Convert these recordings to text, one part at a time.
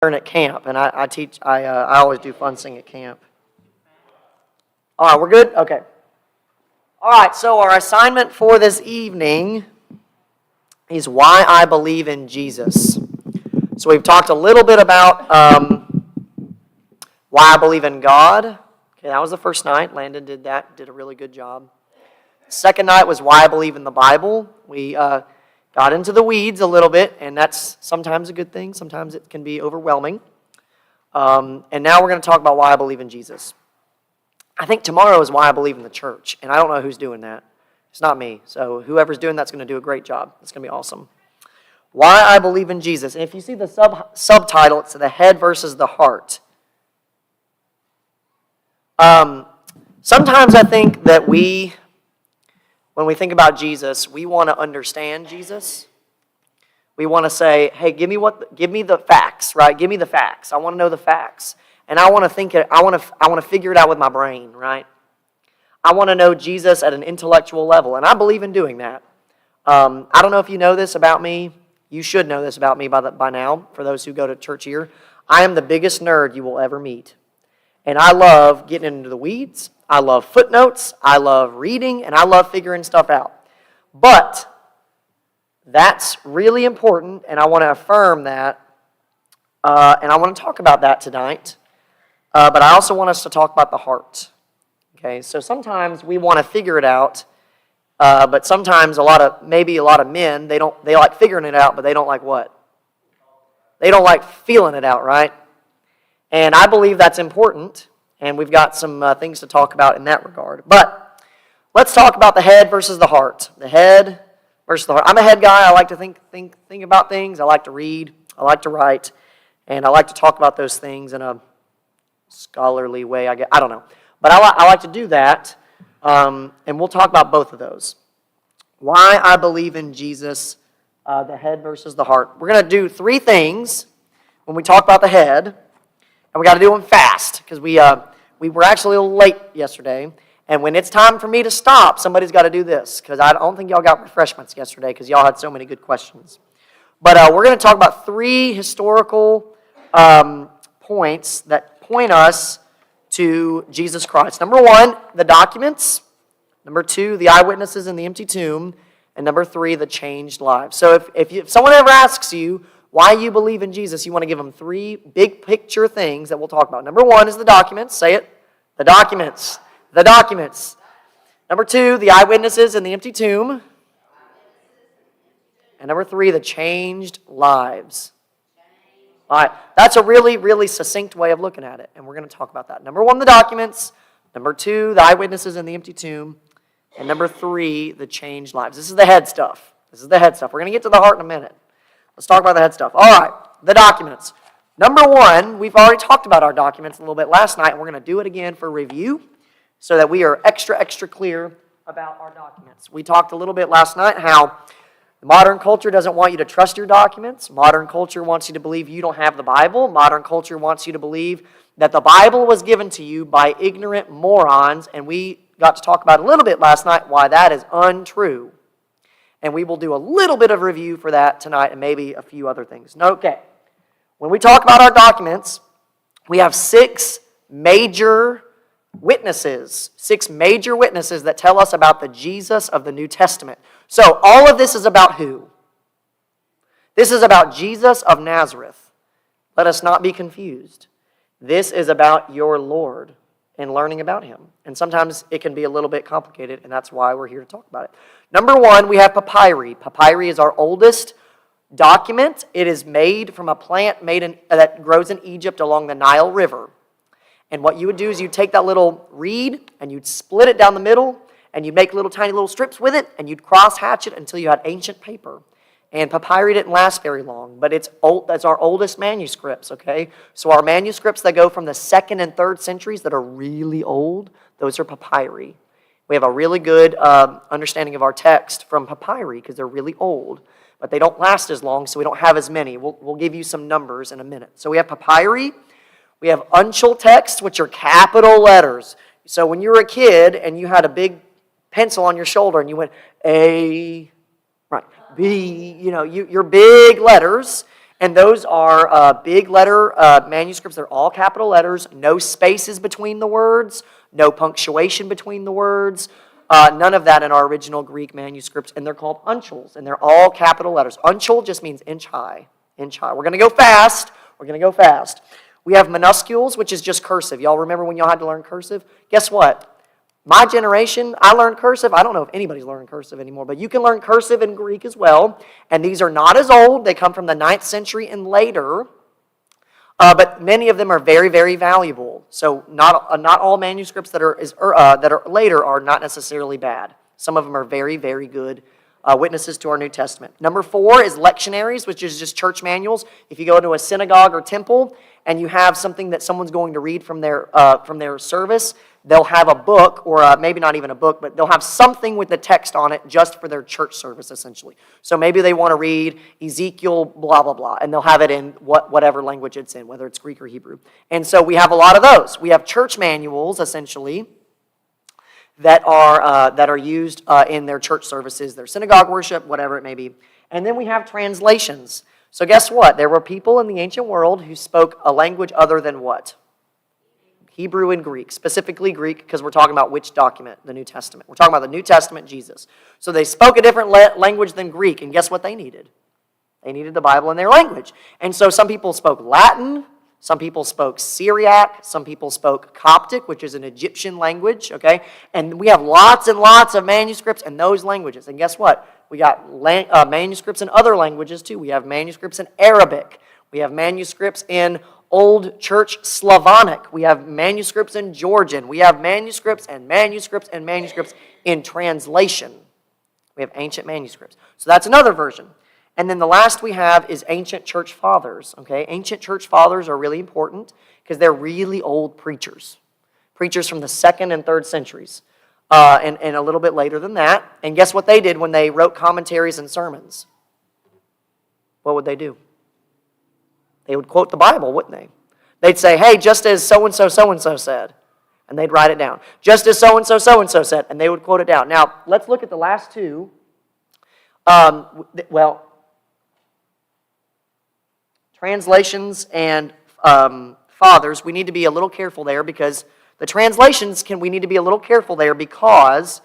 at camp, and I teach. I always do fun sing at camp. All right, we're good? Okay. All right, so our assignment for this evening is why I believe in Jesus. So we've talked a little bit about why I believe in God. Okay, that was the first night. Landon did that, did a really good job. Second night was why I believe in the Bible. We got into the weeds a little bit, and that's sometimes a good thing. Sometimes it can be overwhelming. And now we're going to talk about why I believe in Jesus. I think tomorrow is why I believe in the church, and I don't know who's doing that. It's not me. So whoever's doing that's going to do a great job. It's going to be awesome. Why I believe in Jesus. And if you see the subtitle, it's the head versus the heart. Sometimes I think that when we think about Jesus, we want to understand Jesus. We want to say, hey, give me the facts, right? Give me the facts. I want to know the facts. And I want to think it, I want to figure it out with my brain, right? I want to know Jesus at an intellectual level, and I believe in doing that. I don't know if you know this about me. You should know this about me by now, for those who go to church here. I am the biggest nerd you will ever meet. And I love getting into the weeds. I love footnotes. I love reading, and I love figuring stuff out. But that's really important, and I want to affirm that, and I want to talk about that tonight. But I also want us to talk about the heart. Okay, so sometimes we want to figure it out, but sometimes a lot of men, they like figuring it out, but they don't like what? They don't like feeling it out, right? And I believe that's important, and we've got some things to talk about in that regard. But let's talk about the head versus the heart. The head versus the heart. I'm a head guy. I like to think about things. I like to read. I like to write, and I like to talk about those things in a scholarly way, I guess. I don't know. But I like to do that, and we'll talk about both of those. Why I believe in Jesus, the head versus the heart. We're going to do three things when we talk about the head, and we got to do them fast, because we were actually a little late yesterday, and when it's time for me to stop, somebody's got to do this, because I don't think y'all got refreshments yesterday, because y'all had so many good questions. But we're going to talk about three historical points that point us to Jesus Christ. Number one, the documents. Number two, the eyewitnesses in the empty tomb. And number three, the changed lives. So if someone ever asks you why you believe in Jesus, you want to give them three big picture things that we'll talk about. Number one is the documents. Say it. The documents. The documents. Number two, the eyewitnesses in the empty tomb. And number three, the changed lives. All right, that's a really, really succinct way of looking at it, and we're going to talk about that. Number one, the documents. Number two, the eyewitnesses in the empty tomb. And number three, the changed lives. This is the head stuff. This is the head stuff. We're going to get to the heart in a minute. Let's talk about the head stuff. All right, the documents. Number one, we've already talked about our documents a little bit last night, and we're going to do it again for review so that we are extra, extra clear about our documents. We talked a little bit last night how modern culture doesn't want you to trust your documents. Modern culture wants you to believe you don't have the Bible. Modern culture wants you to believe that the Bible was given to you by ignorant morons, and we got to talk about a little bit last night why that is untrue. And we will do a little bit of review for that tonight and maybe a few other things. Okay, when we talk about our documents, we have six major witnesses that tell us about the Jesus of the New Testament. So all of this is about who? This is about Jesus of Nazareth. Let us not be confused. This is about your Lord and learning about Him. And sometimes it can be a little bit complicated, and that's why we're here to talk about it. Number one, we have papyri. Papyri is our oldest document. It is made from a plant that grows in Egypt along the Nile River. And what you would do is you'd take that little reed and you'd split it down the middle, and you'd make tiny little strips with it, and you'd cross-hatch it until you had ancient paper. And papyri didn't last very long, but it's old. That's our oldest manuscripts, okay? So our manuscripts that go from the 2nd and 3rd centuries that are really old, those are papyri. We have a really good understanding of our text from papyri because they're really old, but they don't last as long, so we don't have as many. We'll give you some numbers in a minute. So we have papyri. We have uncial texts, which are capital letters. So when you were a kid and you had a big pencil on your shoulder and you went A, right, B, your big letters, And those are big letter manuscripts. They're all capital letters, no spaces between the words, no punctuation between the words, none of that in our original Greek manuscripts. And they're called uncials, and they're all capital letters. Uncial just means inch high, inch high. We're going to go fast. We're going to go fast. We have minuscules, which is just cursive. Y'all remember when y'all had to learn cursive? Guess what? My generation, I learned cursive. I don't know if anybody's learning cursive anymore, but you can learn cursive in Greek as well. And these are not as old. They come from the 9th century and later. But many of them are very, very valuable. So not all manuscripts that are later are not necessarily bad. Some of them are very, very good witnesses to our New Testament. Number 4 is lectionaries, which is just church manuals. If you go to a synagogue or temple and you have something that someone's going to read from their service, they'll have a book, or maybe not even a book, but they'll have something with the text on it just for their church service, essentially. So maybe they want to read Ezekiel, blah, blah, blah, and they'll have it in whatever language it's in, whether it's Greek or Hebrew. And so we have a lot of those. We have church manuals, essentially, that are used in their church services, their synagogue worship, whatever it may be. And then we have translations. So guess what? There were people in the ancient world who spoke a language other than what? Hebrew and Greek, specifically Greek, because we're talking about which document? The New Testament. We're talking about the New Testament, Jesus. So they spoke a different language than Greek, and guess what they needed? They needed the Bible in their language. And so some people spoke Latin, some people spoke Syriac, some people spoke Coptic, which is an Egyptian language, okay? And we have lots and lots of manuscripts in those languages. And guess what? We got manuscripts in other languages too. We have manuscripts in Arabic. We have manuscripts in Old Church Slavonic. We have manuscripts in Georgian. We have manuscripts and manuscripts and manuscripts in translation. We have ancient manuscripts. So that's another version. And then the last we have is ancient church fathers. Okay, ancient church fathers are really important because they're really old preachers. Preachers from the 2nd and 3rd centuries. And a little bit later than that. And guess what they did when they wrote commentaries and sermons? What would they do? They would quote the Bible, wouldn't they? They'd say, hey, just as so-and-so, so-and-so said. And they'd write it down. Just as so-and-so, so-and-so said. And they would quote it down. Now, let's look at the last two. Translations and fathers, we need to be a little careful there because the translations, we need to be a little careful there because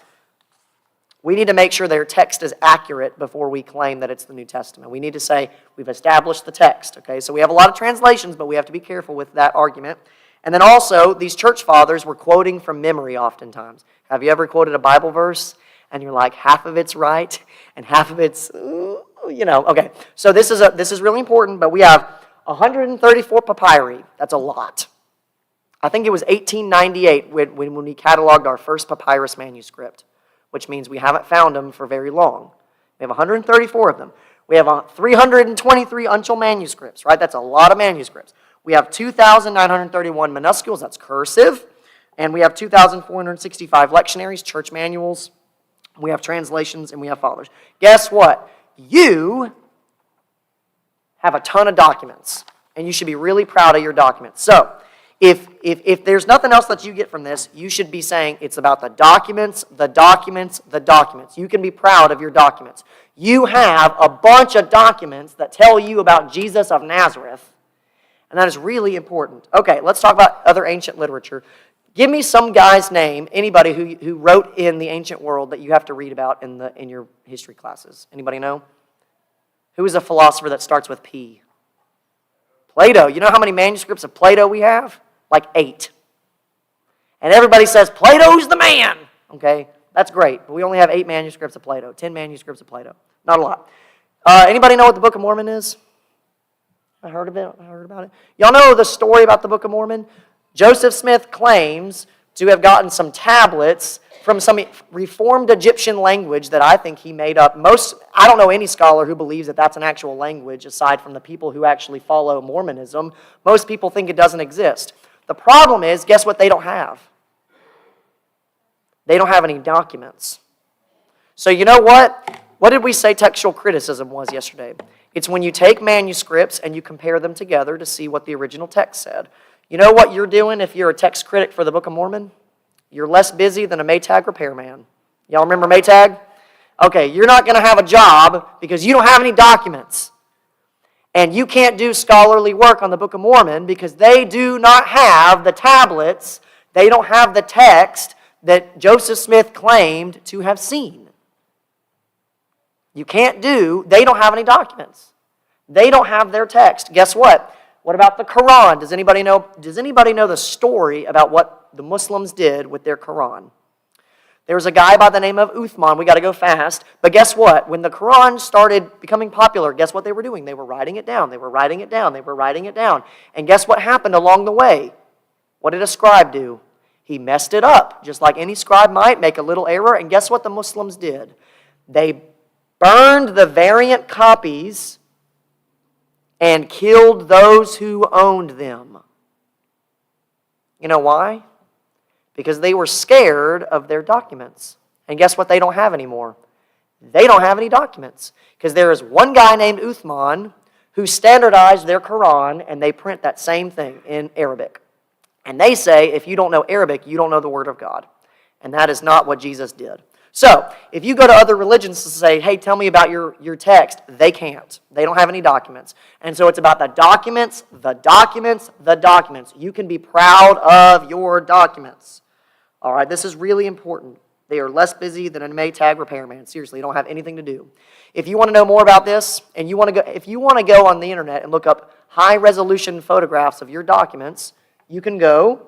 we need to make sure their text is accurate before we claim that it's the New Testament. We need to say, we've established the text, okay? So we have a lot of translations, but we have to be careful with that argument. And then also, these church fathers were quoting from memory oftentimes. Have you ever quoted a Bible verse and you're like, half of it's right and half of it's, okay. So this is really important, but we have 134 papyri. That's a lot. I think it was 1898 when we cataloged our first papyrus manuscript, which means we haven't found them for very long. We have 134 of them. We have 323 uncial manuscripts, right? That's a lot of manuscripts. We have 2,931 minuscules, that's cursive, and we have 2,465 lectionaries, church manuals. We have translations, and we have fathers. Guess what? You have a ton of documents, and you should be really proud of your documents. So, if there's nothing else that you get from this, you should be saying it's about the documents, the documents, the documents. You can be proud of your documents. You have a bunch of documents that tell you about Jesus of Nazareth, and that is really important. Okay, let's talk about other ancient literature. Give me some guy's name, anybody who wrote in the ancient world that you have to read about in your history classes. Anybody know? Who is a philosopher that starts with P? Plato. You know how many manuscripts of Plato we have? Like 8. And everybody says, Plato's the man. Okay, that's great. But we only have 8 manuscripts of Plato, 10 manuscripts of Plato. Not a lot. Anybody know what the Book of Mormon is? I heard about it. Y'all know the story about the Book of Mormon? Joseph Smith claims to have gotten some tablets from some reformed Egyptian language that I think he made up. I don't know any scholar who believes that that's an actual language aside from the people who actually follow Mormonism. Most people think it doesn't exist. The problem is, guess what they don't have? They don't have any documents. So you know what? What did we say textual criticism was yesterday? It's when you take manuscripts and you compare them together to see what the original text said. You know what you're doing if you're a text critic for the Book of Mormon? You're less busy than a Maytag repairman. Y'all remember Maytag? Okay, you're not going to have a job because you don't have any documents. And you can't do scholarly work on the Book of Mormon because they do not have the tablets, they don't have the text that Joseph Smith claimed to have seen. You can't they don't have any documents. They don't have their text. Guess what? What about the Quran? Does anybody know the story about what the Muslims did with their Quran? There was a guy by the name of Uthman. We got to go fast. But guess what? When the Quran started becoming popular, guess what they were doing? They were writing it down. They were writing it down. They were writing it down. And guess what happened along the way? What did a scribe do? He messed it up, just like any scribe might, make a little error. And guess what the Muslims did? They burned the variant copies and killed those who owned them. You know why? Because they were scared of their documents. And guess what they don't have anymore? They don't have any documents. Because there is one guy named Uthman who standardized their Quran, and they print that same thing in Arabic. And they say, if you don't know Arabic, you don't know the Word of God. And that is not what Jesus did. So, if you go to other religions to say, hey, tell me about your text, they can't. They don't have any documents. And so it's about the documents, the documents, the documents. You can be proud of your documents. All right, this is really important. They are less busy than a Maytag repairman. Seriously, you don't have anything to do. If you want to know more about this, and if you want to go on the internet and look up high-resolution photographs of your documents, you can go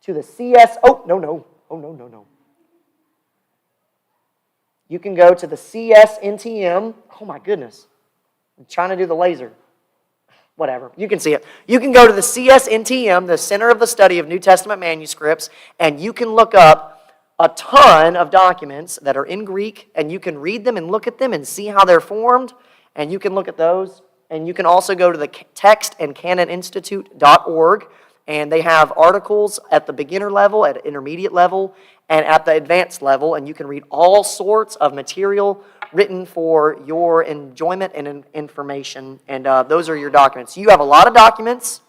to the You can go to the CSNTM. Oh my goodness. I'm trying to do the laser. Whatever. You can see it. You can go to the CSNTM, the Center of the Study of New Testament Manuscripts, and you can look up a ton of documents that are in Greek, and you can read them and look at them and see how they're formed, and you can look at those. And you can also go to the textandcanoninstitute.org, and they have articles at the beginner level, at intermediate level, and at the advanced level, and you can read all sorts of material written for your enjoyment and information, and those are your documents. You have a lot of documents.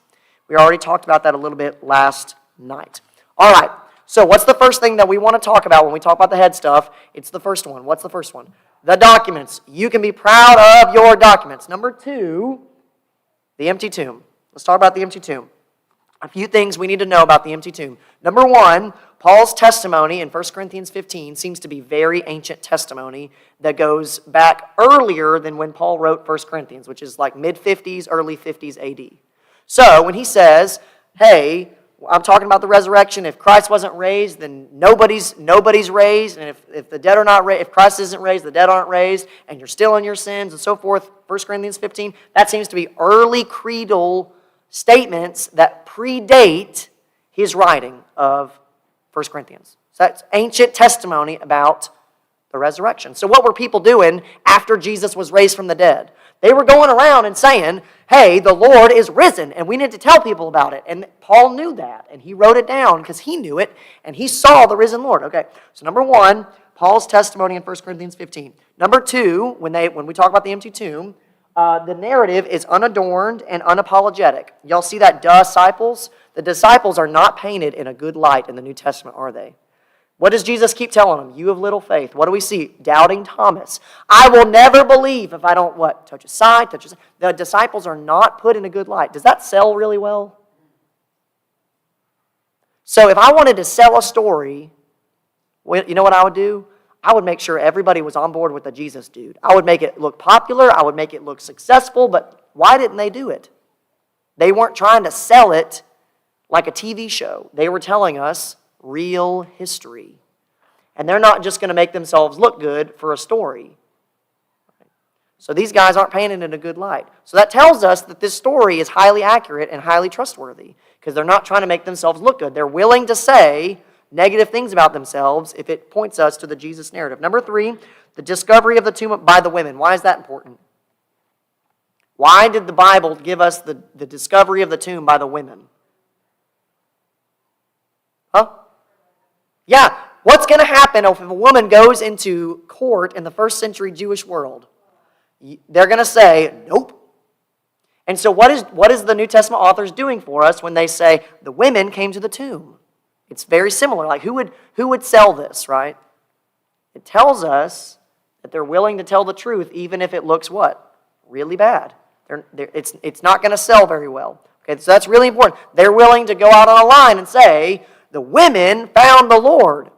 We already talked about that a little bit last night. All right, so what's the first thing that we want to talk about when we talk about the head stuff? It's the first one. What's the first one? The documents. You can be proud of your documents. Number 2, the empty tomb. Let's talk about the empty tomb. A few things we need to know about the empty tomb. Number 1, Paul's testimony in 1 Corinthians 15 seems to be very ancient testimony that goes back earlier than when Paul wrote 1 Corinthians, which is like mid-50s, early 50s AD. So when he says, hey, I'm talking about the resurrection. If Christ wasn't raised, then nobody's raised. And if the dead are not raised, if Christ isn't raised, the dead aren't raised, and you're still in your sins and so forth, 1 Corinthians 15, that seems to be early creedal statements that predate his writing of 1 Corinthians. So that's ancient testimony about the resurrection. So what were people doing after Jesus was raised from the dead? They were going around and saying, hey, the Lord is risen, and we need to tell people about it. And Paul knew that, and he wrote it down because he knew it, and he saw the risen Lord. Okay, so number 1, Paul's testimony in 1 Corinthians 15. Number 2, when we talk about the empty tomb, the narrative is unadorned and unapologetic. Y'all see that disciples? The disciples are not painted in a good light in the New Testament, are they? What does Jesus keep telling them? You have little faith. What do we see? Doubting Thomas. I will never believe if I don't what? Touch his side, touch his side. The disciples are not put in a good light. Does that sell really well? So if I wanted to sell a story, you know what I would do? I would make sure everybody was on board with the Jesus dude. I would make it look popular. I would make it look successful. But why didn't they do it? They weren't trying to sell it like a TV show. They were telling us real history. And they're not just going to make themselves look good for a story. So these guys aren't painted in a good light. So that tells us that this story is highly accurate and highly trustworthy because they're not trying to make themselves look good. They're willing to say negative things about themselves if it points us to the Jesus narrative. Number 3, the discovery of the tomb by the women. Why is that important? Why did the Bible give us the discovery of the tomb by the women? Huh? Yeah, what's going to happen if a woman goes into court in the first century Jewish world? They're going to say, nope. And so what is the New Testament authors doing for us when they say the women came to the tomb? It's very similar. Like who would sell this, right? It tells us that they're willing to tell the truth even if it looks what? Really bad. It's not going to sell very well. Okay, so that's really important. They're willing to go out on a line and say, the women found the Lord.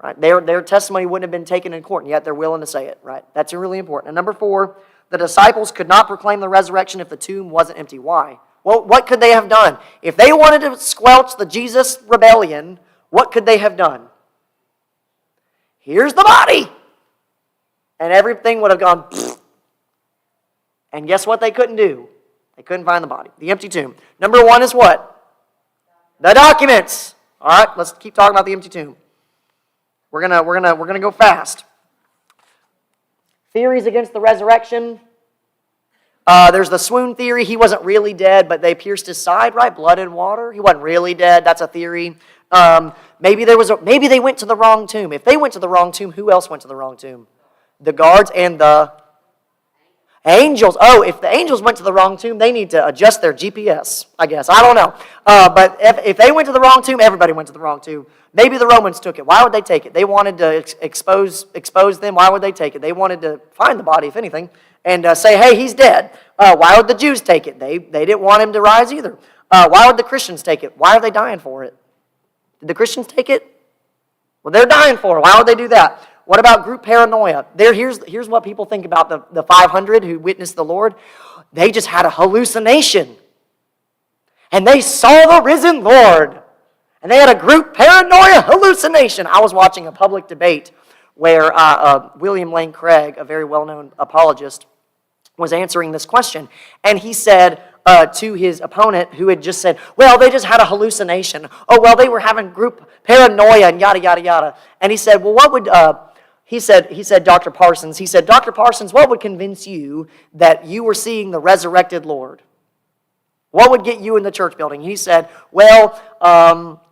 Right? Their testimony wouldn't have been taken in court, and yet they're willing to say it. Right? That's really important. And number 4, the disciples could not proclaim the resurrection if the tomb wasn't empty. Why? Well, what could they have done? If they wanted to squelch the Jesus rebellion, what could they have done? Here's the body! And everything would have gone, pfft. And guess what they couldn't do? They couldn't find the body. The empty tomb. Number 1 is what? The documents. All right, let's keep talking about the empty tomb. We're gonna go fast. Theories against the resurrection. There's the swoon theory. He wasn't really dead, but they pierced his side, right? Blood and water. He wasn't really dead. That's a theory. Maybe they went to the wrong tomb. If they went to the wrong tomb, who else went to the wrong tomb? The guards and the angels. Oh, if the angels went to the wrong tomb, they need to adjust their GPS, I guess. I don't know. But if they went to the wrong tomb, everybody went to the wrong tomb. Maybe the Romans took it. Why would they take it? They wanted to expose them. Why would they take it? They wanted to find the body, if anything, and say, hey, he's dead. Why would the Jews take it? They didn't want him to rise either. Why would the Christians take it? Why are they dying for it? Did the Christians take it? Well, they're dying for it. Why would they do that? What about group paranoia? Here's what people think about the 500 who witnessed the Lord. They just had a hallucination. And they saw the risen Lord. And they had a group paranoia hallucination. I was watching a public debate where William Lane Craig, a very well-known apologist, was answering this question. And he said to his opponent, who had just said, well, they just had a hallucination. Oh, well, they were having group paranoia and yada, yada, yada. And he said, well, what would... He said, Dr. Parsons, what would convince you that you were seeing the resurrected Lord? What would get you in the church building? He said, well,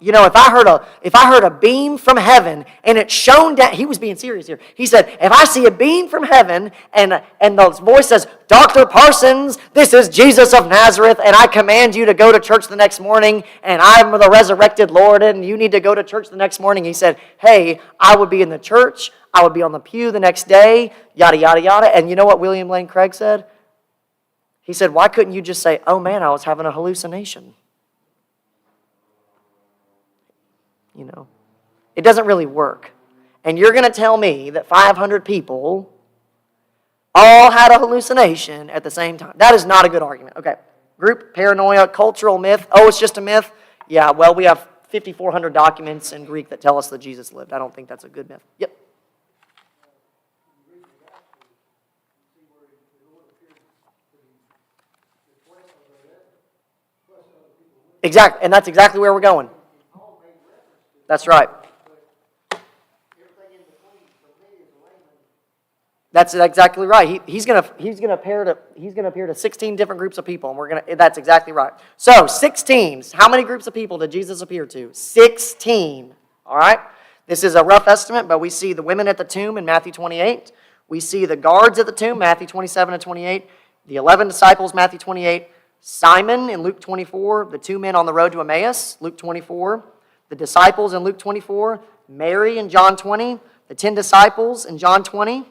if I heard a beam from heaven and it shone down, he was being serious here. He said, if I see a beam from heaven and the voice says, Dr. Parsons, this is Jesus of Nazareth, and I command you to go to church the next morning, and I'm the resurrected Lord, and you need to go to church the next morning. He said, hey, I would be in the church, I would be on the pew the next day, yada, yada, yada. And you know what William Lane Craig said? He said, why couldn't you just say, oh man, I was having a hallucination? It doesn't really work. And you're going to tell me that 500 people all had a hallucination at the same time. That is not a good argument. Okay, group paranoia, cultural myth. Oh, it's just a myth? Yeah, well, we have 5,400 documents in Greek that tell us that Jesus lived. I don't think that's a good myth. Yep. Exactly, and that's exactly where we're going. That's right. That's exactly right. He's gonna appear to 16 different groups of people, and that's exactly right. So 16. How many groups of people did Jesus appear to? 16. All right. This is a rough estimate, but we see the women at the tomb in Matthew 28. We see the guards at the tomb, Matthew 27 and 28. The 11 disciples, Matthew 28. Simon in Luke 24, the 2 men on the road to Emmaus, Luke 24, the disciples in Luke 24, Mary in John 20, the 10 disciples in John 20.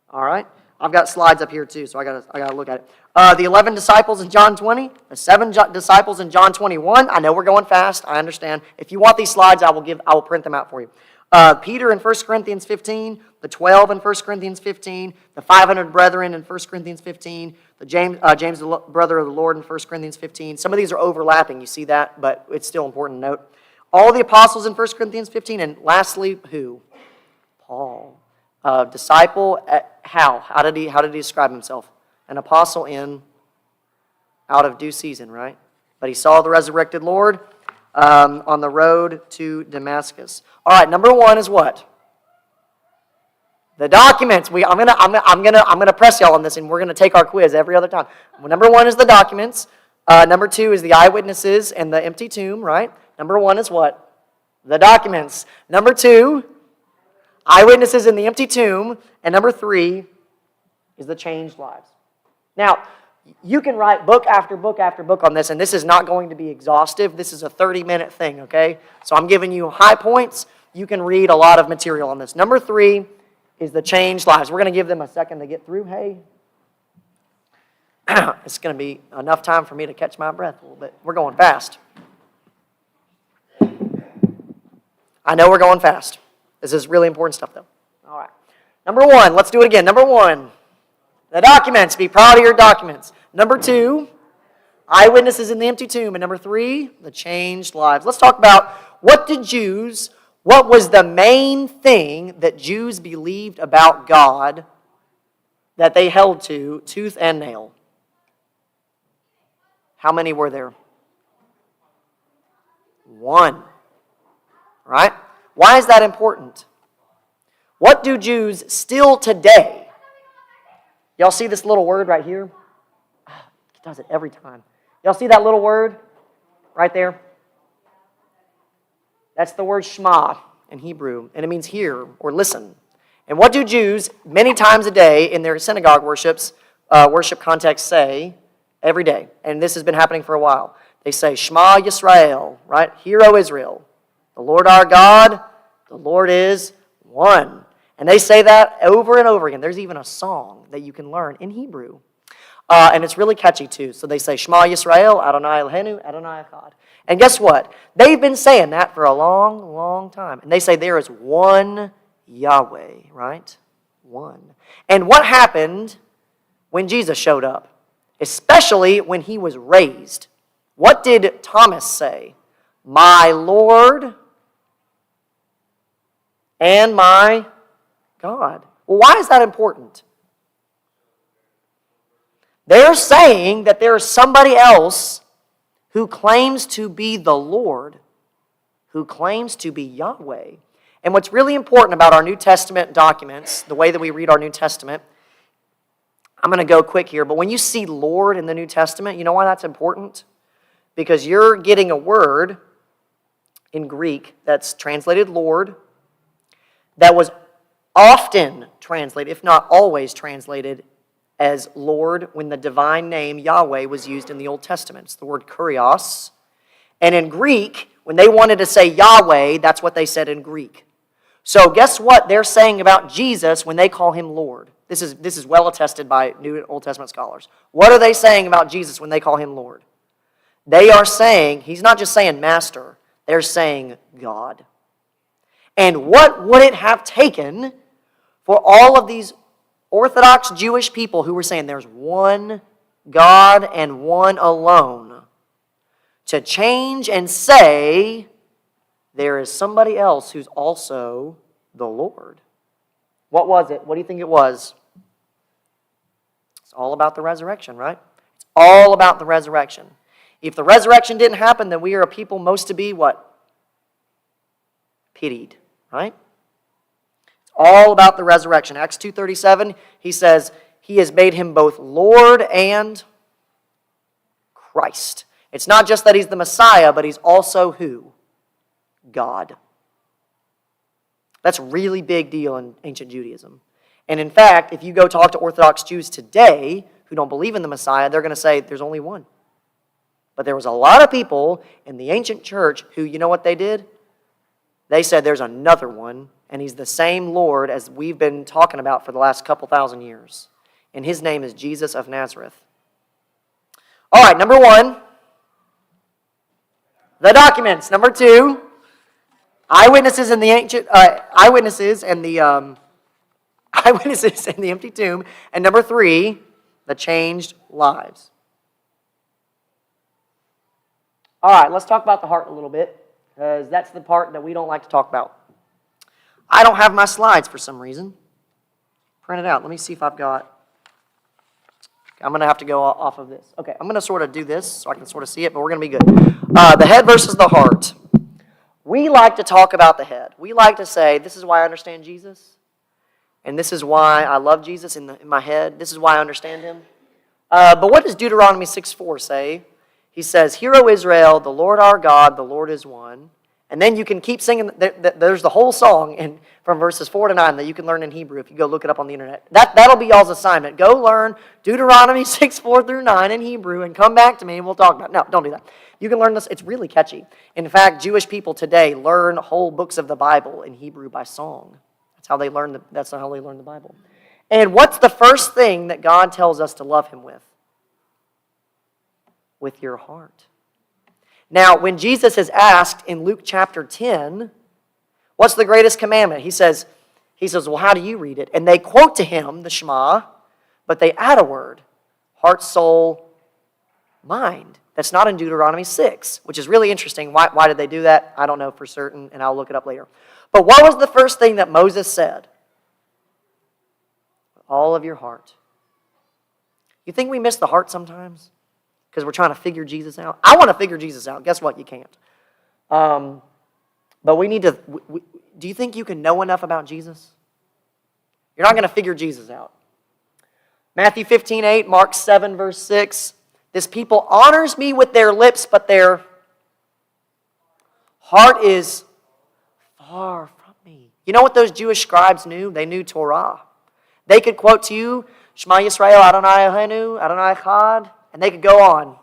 All right, I've got slides up here too, so I gotta look at it. The 11 disciples in John 20, the 7 disciples in John 21. I know we're going fast. I understand. If you want these slides, I will print them out for you. Peter in 1 Corinthians 15, the 12 in 1 Corinthians 15, the 500 brethren in 1 Corinthians 15, the James, the brother of the Lord in 1 Corinthians 15. Some of these are overlapping, you see that, but it's still important to note. All the apostles in 1 Corinthians 15, and lastly, who? Paul. Disciple, how? How did he describe himself? An apostle in out of due season, right? But he saw the resurrected Lord on the road to Damascus. All right, number 1 is what? The documents. I'm gonna press y'all on this, and we're gonna take our quiz every other time. Number 1 is the documents. Number 2 is the eyewitnesses and the empty tomb, right? Number 1 is what? The documents. Number 2, eyewitnesses in the empty tomb, and number 3 is the changed lives. Now, you can write book after book after book on this, and this is not going to be exhaustive. This is a 30-minute thing, okay? So I'm giving you high points. You can read a lot of material on this. Number 3 is the changed lives. We're going to give them a second to get through. Hey, It's going to be enough time for me to catch my breath a little bit. We're going fast. I know we're going fast. This is really important stuff, though. All right. Number one, let's do it again. Number one, the documents. Be proud of your documents. Number two, eyewitnesses in the empty tomb. And number three, the changed lives. Let's talk about what was the main thing that Jews believed about God that they held to tooth and nail. How many were there? One. Right? Why is that important? What do Jews still today? Y'all see this little word right here? It does it every time. Y'all see that little word right there? That's the word Shema in Hebrew, and it means hear or listen. And what do Jews many times a day in their synagogue worship context say every day? And this has been happening for a while. They say, Shema Yisrael, right? Hear, O Israel. The Lord our God, the Lord is one. And they say that over and over again. There's even a song that you can learn in Hebrew. And it's really catchy too. So they say, Shema Yisrael, Adonai Eloheinu, Adonai Echad. And guess what? They've been saying that for a long, long time. And they say there is one Yahweh, right? One. And what happened when Jesus showed up? Especially when he was raised. What did Thomas say? My Lord and my God. Well, why is that important? They're saying that there is somebody else who claims to be the Lord, who claims to be Yahweh. And what's really important about our New Testament documents, the way that we read our New Testament, I'm going to go quick here, but when you see Lord in the New Testament, you know why that's important? Because you're getting a word in Greek that's translated Lord, that was often translated, if not always translated, as Lord when the divine name Yahweh was used in the Old Testament. It's the word kurios. And in Greek, when they wanted to say Yahweh, that's what they said in Greek. So guess what they're saying about Jesus when they call him Lord? This is well attested by New and Old Testament scholars. What are they saying about Jesus when they call him Lord? They are saying, he's not just saying master, they're saying God. And what would it have taken for all of these Orthodox Jewish people who were saying there's one God and one alone to change and say there is somebody else who's also the Lord? What was it? What do you think it was? It's all about the resurrection, right? It's all about the resurrection. If the resurrection didn't happen, then we are a people most to be what? Pitied, right? It's all about the resurrection. Acts 2:37, he says, he has made him both Lord and Christ. It's not just that he's the Messiah, but he's also who? God. That's a really big deal in ancient Judaism. And in fact, if you go talk to Orthodox Jews today who don't believe in the Messiah, they're going to say there's only one. But there was a lot of people in the ancient church who, you know what they did? They said there's another one, and he's the same Lord as we've been talking about for the last couple thousand years. And his name is Jesus of Nazareth. All right, number one, the documents. Number two, eyewitnesses in the empty tomb. And number three, the changed lives. All right, let's talk about the heart a little bit, because that's the part that we don't like to talk about. I don't have my slides for some reason. Print it out. Let me see if I've got... I'm going to have to go off of this. Okay, I'm going to sort of do this so I can sort of see it, but we're going to be good. The head versus the heart. We like to talk about the head. We like to say, this is why I understand Jesus, and this is why I love Jesus in my head. This is why I understand him. But what does Deuteronomy 6:4 say? He says, Hear, O Israel, the Lord our God, the Lord is one. And then you can keep singing. There's the whole song from verses 4 to 9 that you can learn in Hebrew if you go look it up on the internet. That'll be y'all's assignment. Go learn Deuteronomy 6:4 through 9 in Hebrew and come back to me and we'll talk about it. No, don't do that. You can learn this. It's really catchy. In fact, Jewish people today learn whole books of the Bible in Hebrew by song. That's how they learn the Bible. And what's the first thing that God tells us to love him with? with your heart. Now, when Jesus is asked in Luke chapter 10, what's the greatest commandment? He says, well, how do you read it? And they quote to him the Shema, but they add a word, heart, soul, mind. That's not in Deuteronomy 6, which is really interesting. Why did they do that? I don't know for certain, and I'll look it up later. But what was the first thing that Moses said? All of your heart. You think we miss the heart sometimes? Because we're trying to figure Jesus out? I want to figure Jesus out. Guess what? You can't. But we need to... do you think you can know enough about Jesus? You're not going to figure Jesus out. Matthew 15:8, Mark 7, verse 6. This people honors me with their lips, but their heart is far from me. You know what those Jewish scribes knew? They knew Torah. They could quote to you, Shema Yisrael, Adonai Eloheinu, Adonai Echad, and they could go on.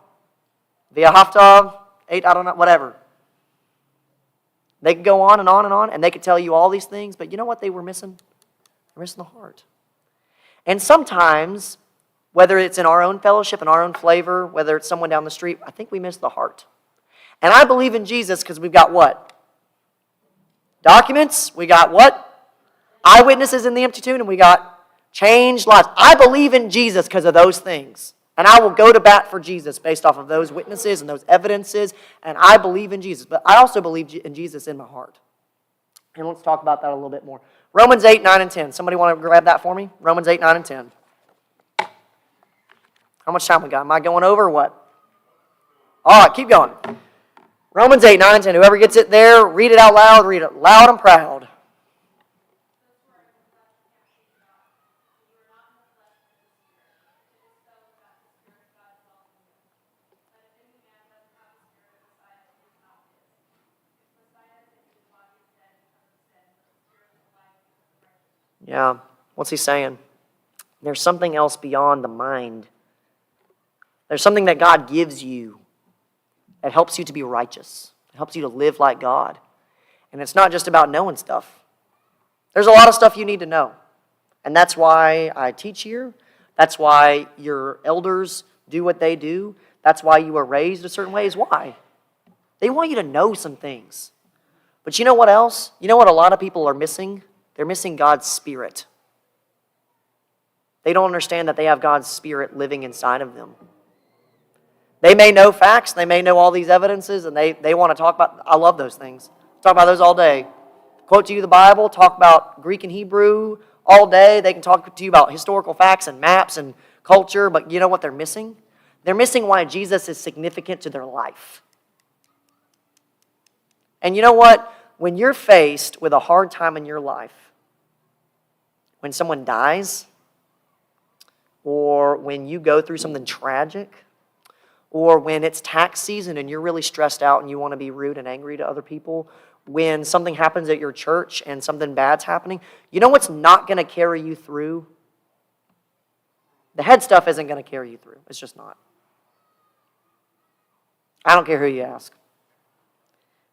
V'ahavta, eight Adonai, whatever. They could go on and on and on, and they could tell you all these things, but you know what they were missing? They were missing the heart. And sometimes, whether it's in our own fellowship, in our own flavor, whether it's someone down the street, I think we miss the heart. And I believe in Jesus because we've got what? Documents. We got what? Eyewitnesses in the empty tomb, and we got changed lives. I believe in Jesus because of those things. And I will go to bat for Jesus based off of those witnesses and those evidences. And I believe in Jesus. But I also believe in Jesus in my heart. And let's talk about that a little bit more. Romans 8, 9, and 10. Somebody want to grab that for me? Romans 8, 9, and 10. How much time we got? Am I going over or what? All right, keep going. Romans 8, 9, and 10. Whoever gets it there, read it out loud. Read it loud and proud. Yeah, what's he saying? There's something else beyond the mind. There's something that God gives you that helps you to be righteous. It helps you to live like God. And it's not just about knowing stuff. There's a lot of stuff you need to know. And that's why I teach here. That's why your elders do what they do. That's why you were raised a certain way. Is why? They want you to know some things. But you know what else? You know what a lot of people are missing? They're missing God's Spirit. They don't understand that they have God's Spirit living inside of them. They may know facts, they may know all these evidences, and they want to talk about, I love those things. Talk about those all day. Quote to you the Bible, talk about Greek and Hebrew all day. They can talk to you about historical facts and maps and culture, but you know what they're missing? They're missing why Jesus is significant to their life. And you know what? When you're faced with a hard time in your life, when someone dies, or when you go through something tragic, or when it's tax season and you're really stressed out and you want to be rude and angry to other people, when something happens at your church and something bad's happening, you know what's not going to carry you through? The head stuff isn't going to carry you through. It's just not. I don't care who you ask.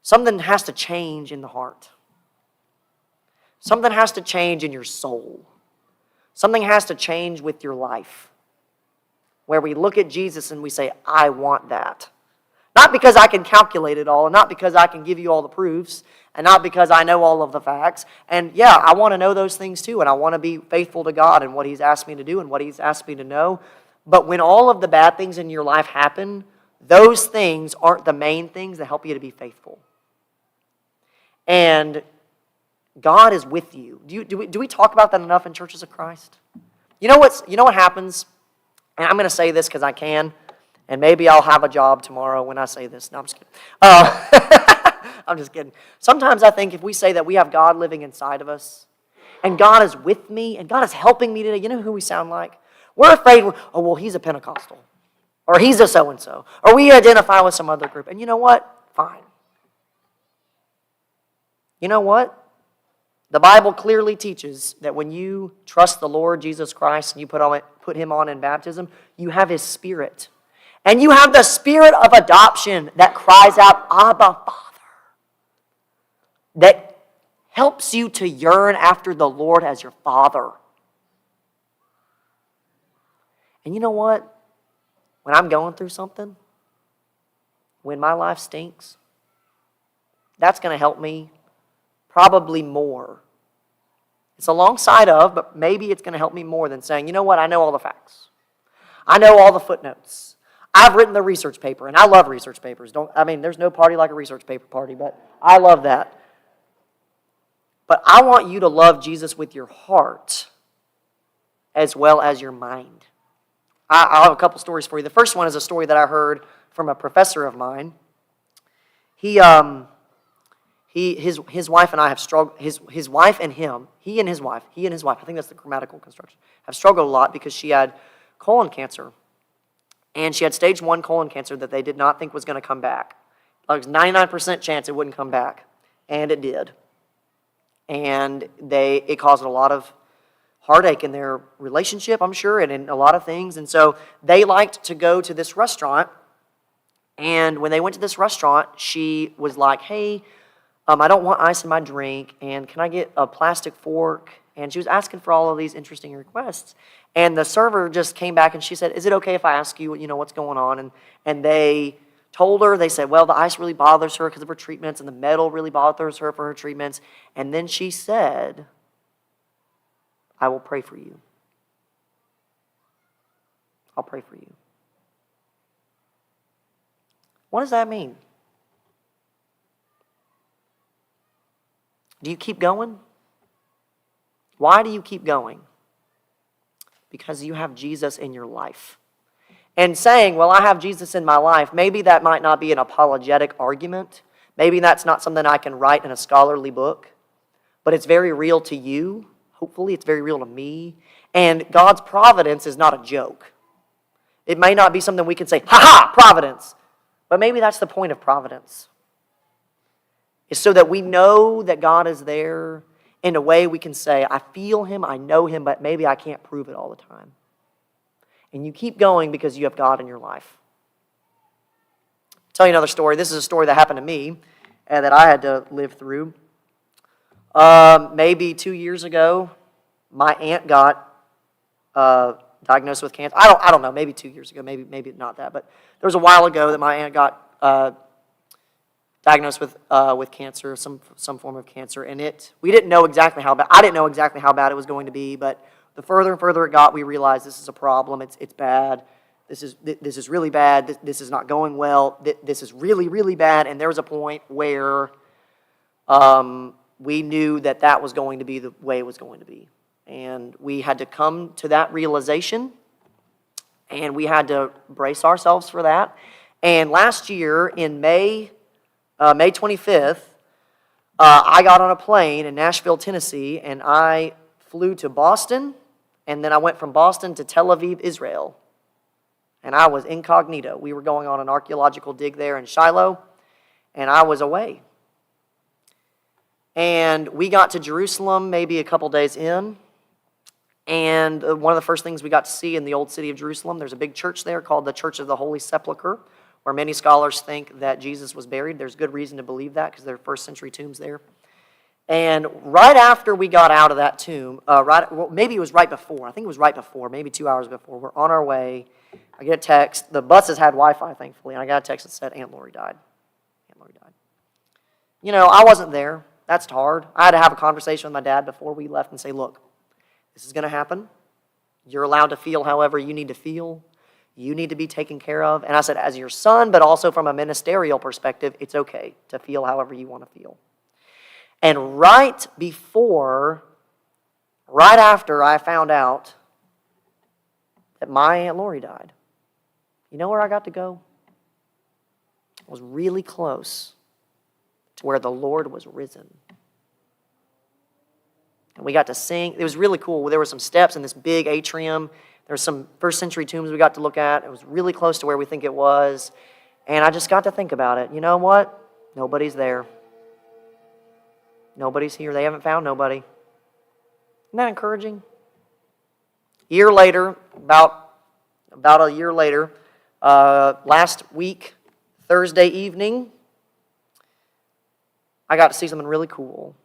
Something has to change in the heart. Something has to change in your soul. Something has to change with your life. Where we look at Jesus and we say, I want that. Not because I can calculate it all, and not because I can give you all the proofs, and not because I know all of the facts. And yeah, I want to know those things too, and I want to be faithful to God and what He's asked me to do and what He's asked me to know. But when all of the bad things in your life happen, those things aren't the main things that help you to be faithful. And God is with you. Do we talk about that enough in churches of Christ? You know what happens? And I'm going to say this because I can, and maybe I'll have a job tomorrow when I say this. No, I'm just kidding. I'm just kidding. Sometimes I think if we say that we have God living inside of us, and God is with me, and God is helping me today, you know who we sound like? We're afraid, oh, well, he's a Pentecostal, or he's a so-and-so, or we identify with some other group. And you know what? Fine. You know what? The Bible clearly teaches that when you trust the Lord Jesus Christ and you put Him on in baptism, you have His Spirit. And you have the Spirit of adoption that cries out, Abba, Father. That helps you to yearn after the Lord as your Father. And you know what? When I'm going through something, when my life stinks, that's going to help me probably more. It's alongside of, but maybe it's going to help me more than saying, you know what, I know all the facts. I know all the footnotes. I've written the research paper, and I love research papers. There's no party like a research paper party, but I love that. But I want you to love Jesus with your heart as well as your mind. I'll have a couple stories for you. The first one is a story that I heard from a professor of mine. His wife and I have struggled. His wife and him, he and his wife. I think that's the grammatical construction. Have struggled a lot because she had colon cancer, and she had stage 1 colon cancer that they did not think was going to come back. Like, it was 99% chance it wouldn't come back, and it did. And it caused a lot of heartache in their relationship, I'm sure, and in a lot of things. And so they liked to go to this restaurant. And when they went to this restaurant, she was like, hey, I don't want ice in my drink, and can I get a plastic fork? And she was asking for all of these interesting requests. And the server just came back and she said, is it okay if I ask you, what's going on? And they told her, they said, well, the ice really bothers her because of her treatments, and the metal really bothers her for her treatments. And then she said, I will pray for you. I'll pray for you. What does that mean? Do you keep going? Why do you keep going? Because you have Jesus in your life. And saying, well, I have Jesus in my life, maybe that might not be an apologetic argument. Maybe that's not something I can write in a scholarly book. But it's very real to you. Hopefully it's very real to me. And God's providence is not a joke. It may not be something we can say, ha-ha, providence. But maybe that's the point of providence. It's so that we know that God is there in a way we can say, I feel Him, I know Him, but maybe I can't prove it all the time. And you keep going because you have God in your life. I'll tell you another story. This is a story that happened to me and that I had to live through. Maybe 2 years ago, my aunt got diagnosed with cancer. I don't know, maybe 2 years ago, maybe not that, but there was a while ago that my aunt got diagnosed with cancer, some form of cancer, and we didn't know exactly how bad. I didn't know exactly how bad it was going to be, but the further and further it got, we realized this is a problem. It's bad. This is really bad. This is not going well. This is really, really bad. And there was a point where we knew that was going to be the way it was going to be. And we had to come to that realization, and we had to brace ourselves for that. And last year, in May 25th, I got on a plane in Nashville, Tennessee, and I flew to Boston, and then I went from Boston to Tel Aviv, Israel. And I was incognito. We were going on an archaeological dig there in Shiloh, and I was away. And we got to Jerusalem maybe a couple days in, and one of the first things we got to see in the old city of Jerusalem, there's a big church there called the Church of the Holy Sepulchre, where many scholars think that Jesus was buried. There's good reason to believe that because there are first century tombs there. And right after we got out of that tomb, maybe it was right before. I think it was right before, maybe 2 hours before. We're on our way. I get a text. The buses had Wi-Fi, thankfully. And I got a text that said, Aunt Lori died. Aunt Lori died. I wasn't there. That's hard. I had to have a conversation with my dad before we left and say, look, this is going to happen. You're allowed to feel however you need to feel. You need to be taken care of. And I said, as your son, but also from a ministerial perspective, it's okay to feel however you want to feel. And right after I found out that my Aunt Lori died, you know where I got to go? I was really close to where the Lord was risen. And we got to sing. It was really cool. There were some steps in this big atrium. There were some first century tombs we got to look at. It was really close to where we think it was. And I just got to think about it. You know what? Nobody's there. Nobody's here. They haven't found nobody. Isn't that encouraging? A year later, about a year later, last week, Thursday evening, I got to see something really cool.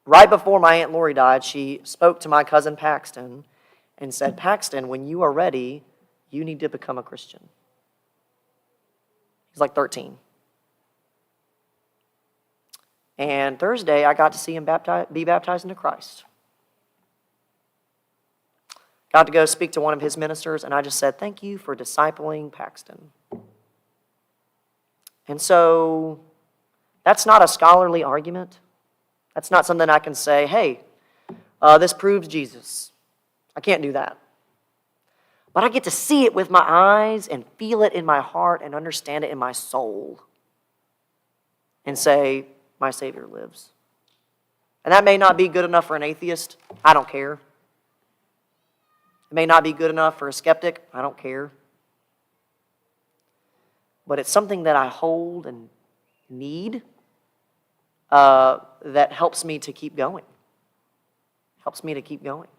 Right before my Aunt Lori died, she spoke to my cousin Paxton and said, Paxton, when you are ready, you need to become a Christian. He's like 13. And Thursday, I got to see him be baptized into Christ. Got to go speak to one of his ministers, and I just said, thank you for discipling Paxton. And so that's not a scholarly argument. That's not something I can say, hey, this proves Jesus. I can't do that. But I get to see it with my eyes and feel it in my heart and understand it in my soul and say, my Savior lives. And that may not be good enough for an atheist. I don't care. It may not be good enough for a skeptic. I don't care. But it's something that I hold and need that helps me to keep going. Helps me to keep going.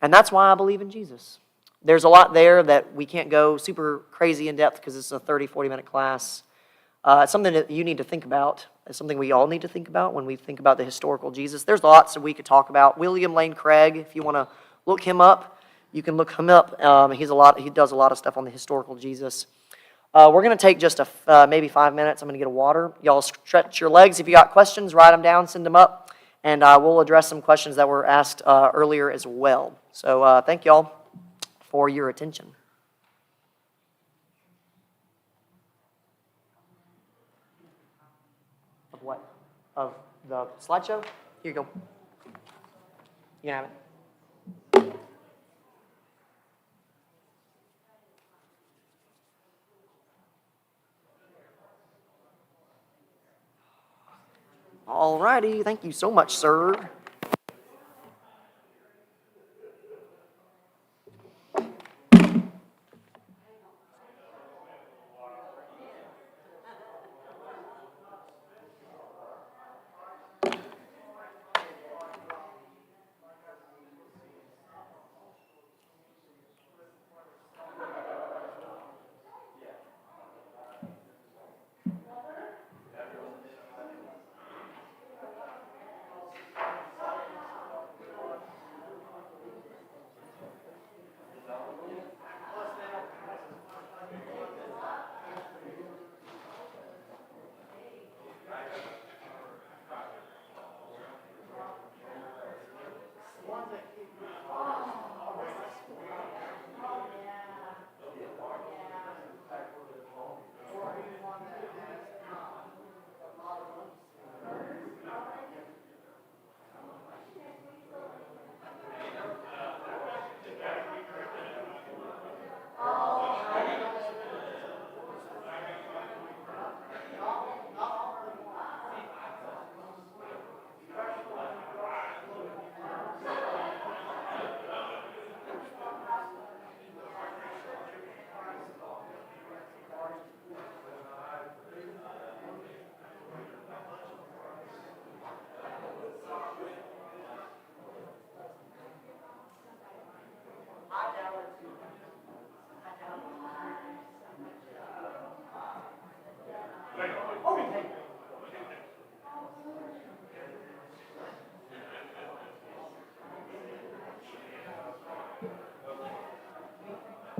And that's why I believe in Jesus. There's a lot there that we can't go super crazy in depth because it's a 30, 40-minute class. It's something that you need to think about. It's something we all need to think about when we think about the historical Jesus. There's lots that we could talk about. William Lane Craig, if you want to look him up, you can look him up. He does a lot of stuff on the historical Jesus. We're going to take just maybe 5 minutes. I'm going to get a water. Y'all stretch your legs. If you got questions, write them down, send them up, and we'll address some questions that were asked earlier as well. So thank y'all for your attention. Of what? Of the slideshow? Here you go. You can have it. All righty. Thank you so much, sir.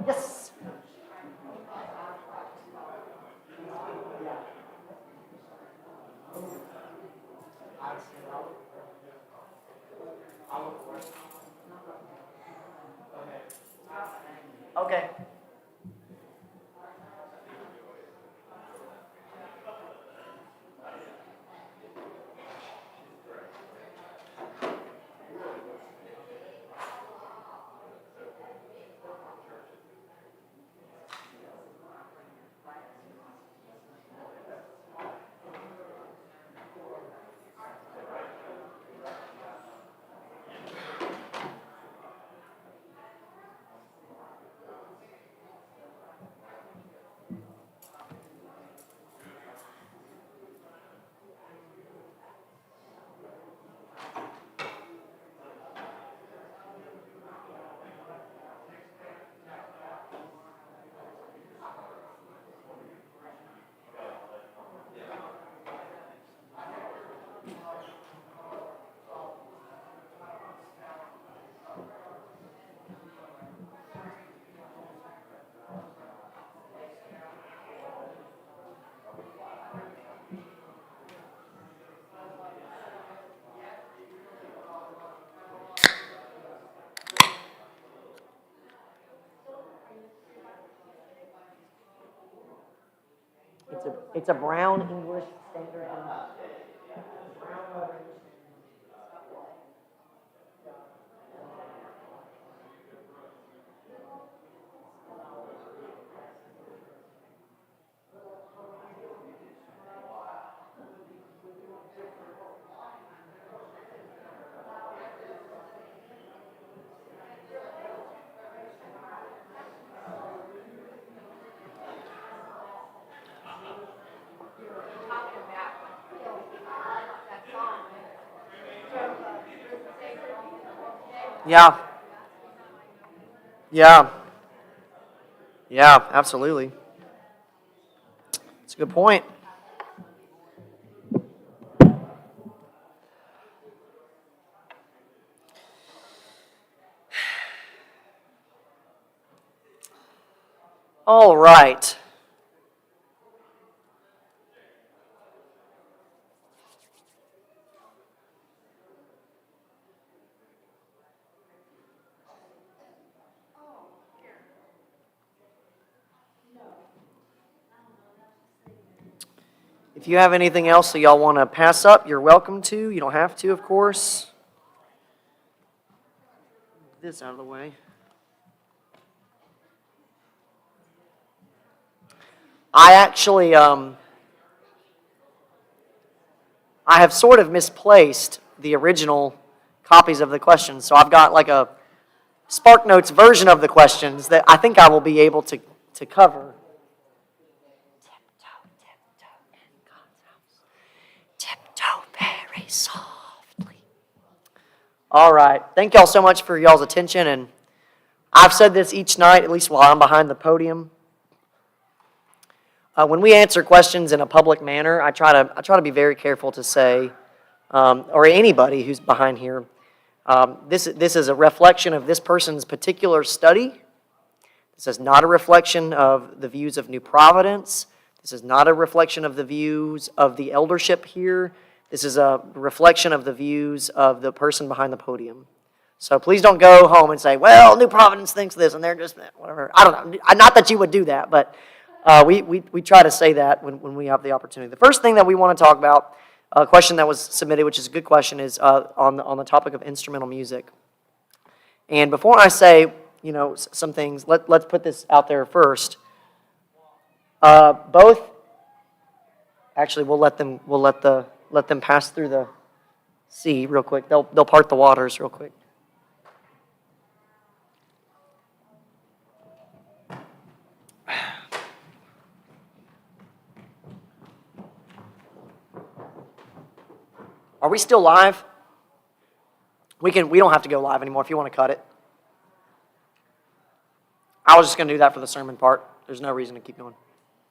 Yes. Okay. It's a Brown English Standard. Yeah. Yeah. Yeah, absolutely. That's a good point. All right. If you have anything else that y'all want to pass up, you're welcome to. You don't have to, of course. Get this out of the way. I actually, I have sort of misplaced the original copies of the questions, so I've got like a SparkNotes version of the questions that I think I will be able to cover. Tiptoe very softly. All right. Thank y'all so much for y'all's attention. And I've said this each night, at least while I'm behind the podium. When we answer questions in a public manner, I try to be very careful to say, or anybody who's behind here, this is a reflection of this person's particular study. This is not a reflection of the views of New Providence. This is not a reflection of the views of the eldership here. This is a reflection of the views of the person behind the podium. So please don't go home and say, well, New Providence thinks this, and they're just, whatever. I don't know. Not that you would do that, but we try to say that when we have the opportunity. The first thing that we want to talk about, a question that was submitted, which is a good question, is on the topic of instrumental music. And before I say, some things, let's put this out there first. Both, actually, we'll let them pass through the sea real quick. They'll part the waters real quick. Are we still live? We don't have to go live anymore if you want to cut it. I was just going to do that for the sermon part. There's no reason to keep going.